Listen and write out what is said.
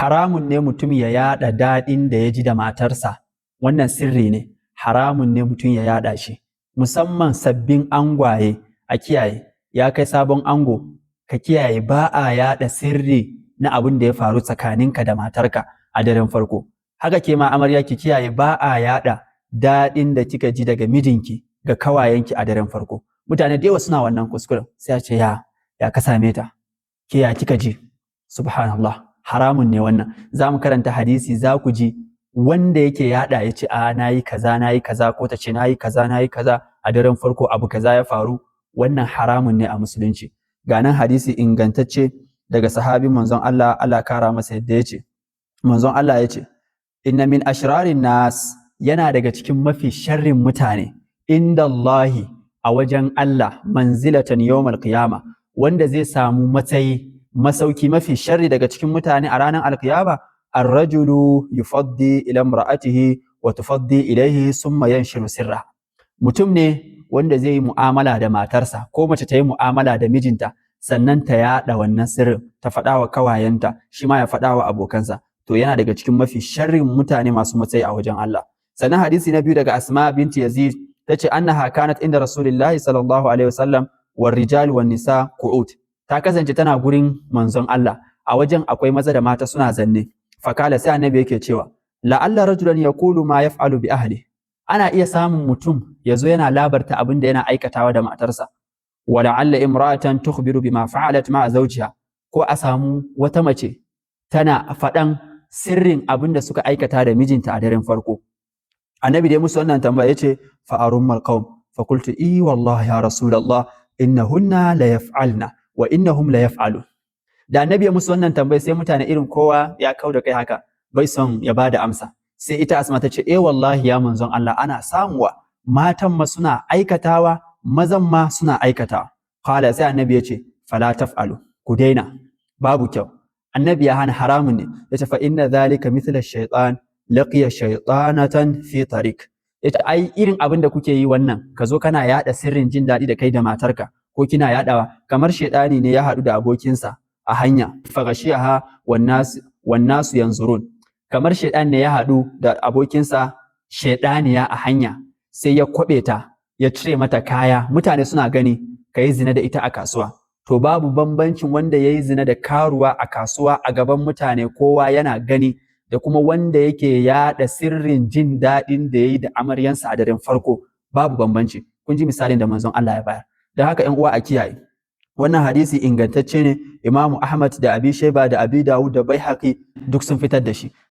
haramun ne mutum ya yada daɗin da ya ji da matarsa, wannan sirri ne, haramun ne mutum ya yada shi, musamman sabbin angwaye a kiyaye, ya kai sabon ango ka kiyaye ba a yada sirri na abin da ya faru tsakaninka da matarka a daren farko. Haka ke ma amarya ki kiyaye ba a yada daɗin da kika ji daga mijinki ga kawayenki a daren farko. Mutane da yawa suna wannan kuskuren, sai a ce ya ka same ta, ke ya kika ji, subhanallah, haramun ne wannan. Za mu karanta hadisi za ku ji wanda yake yada ya ce nayi kaza ko ta ce nayi kaza a daren farko abu kaza ya faru, wannan haramun ne a musulunci. Ga nan hadisi ingantacce daga sahabin manzon Allah kara masa yadda ya ce, manzon Allah ya ce, inna min ashrarin nas, yana daga cikin mafi sharrin mutane, inda Allahi, a wajen Allah, manzilatan yawmal qiyama, wanda zai samu matsayi masauki mafi sharri daga cikin mutane a ranar alkiyama, ar-rajulu yufaddi ila imra'atihi wa tufaddi ilayhi summa yanshiru sirra. Mutum ne wanda zai yi mu'amala da matarsa ko mace ta yi mu'amala da mijinta, sannan ta yada wannan sirrin, ta faɗa wa kawayenta, shi ma ya faɗa wa abokansa. To yana daga cikin mafi sharrin mutane masu matsayi a wajen Allah. Sannan hadisi na biyu daga Asma binti Yazid, tace annaha kanat inda Rasulillahi sallallahu alaihi wasallam war rijal wan nisa qu'ud. Ta kasance tana gurin manzon Allah, a wajen akwai maza da mata suna zanne. Fakala sai annabi yake cewa, la'alla rajulan yaqulu ma yaf'alu bi ahli. Ana iya samun mutum yazo yana labarta abin da yana aikatawa da matarsa. Wa la'alla imra'atan tukhbiru bima fa'alat ma'a zawjiha. Ko a samu wata mace tana faɗan sirrin abin da suka aikata da mijinta a daren farko. Annabi dai musu wannan tambaya yace fa arummal qaum fa qultu wallahi ya rasulullah innahunna la yaf'alna wa innahum la yaf'alun. Da annabi ya musu wannan tambaya sai mutane irin kowa ya kauda kai haka bai son ya bada amsa. Sai ita Asma ta ce wallahi ya manzon Allah, ana samuwa matan ma suna aikatawa, mazan ma suna aikatawa. Qala sai annabi ya ce fala taf'alu, ku daina, babu kyau. Annabi ya hana, haramun ne. Yace fa inna dhalika mithla ash-shaytan laqiya shaytanatan fi tariq. Yace ai irin abin da kuke yi wannan, ka zo kana yada sirrin jin daɗi da kai da matarka ko kina yadawa, kamar shaytani ne ya haɗu da abokinsa a hanya, faghashiyaha wan nasu yanzurun. Kamar shaytan ne ya haɗu da abokinsa shaytaniya a hanya, sai ya kwabe ta, ya cire mata kaya, mutane suna gani, kai zina da ita a kasuwa. To babu bambancin wanda ya yi zina da karuwa a kasuwa a gaban mutane kowa yana gani, da kuma wanda yake yaɗa sirrin jin daɗin da ya yi da amaryansa a daren farko, babu bambanci. Kun ji misalin da manzon Allah ya bayar. Don haka ‘yan uwa a kiyaye. Wannan hadisi ingantacce ne, Imamu Ahmad da Abi Shaiba da Abi Dawud da Baihaqi duk sun fitar da shi.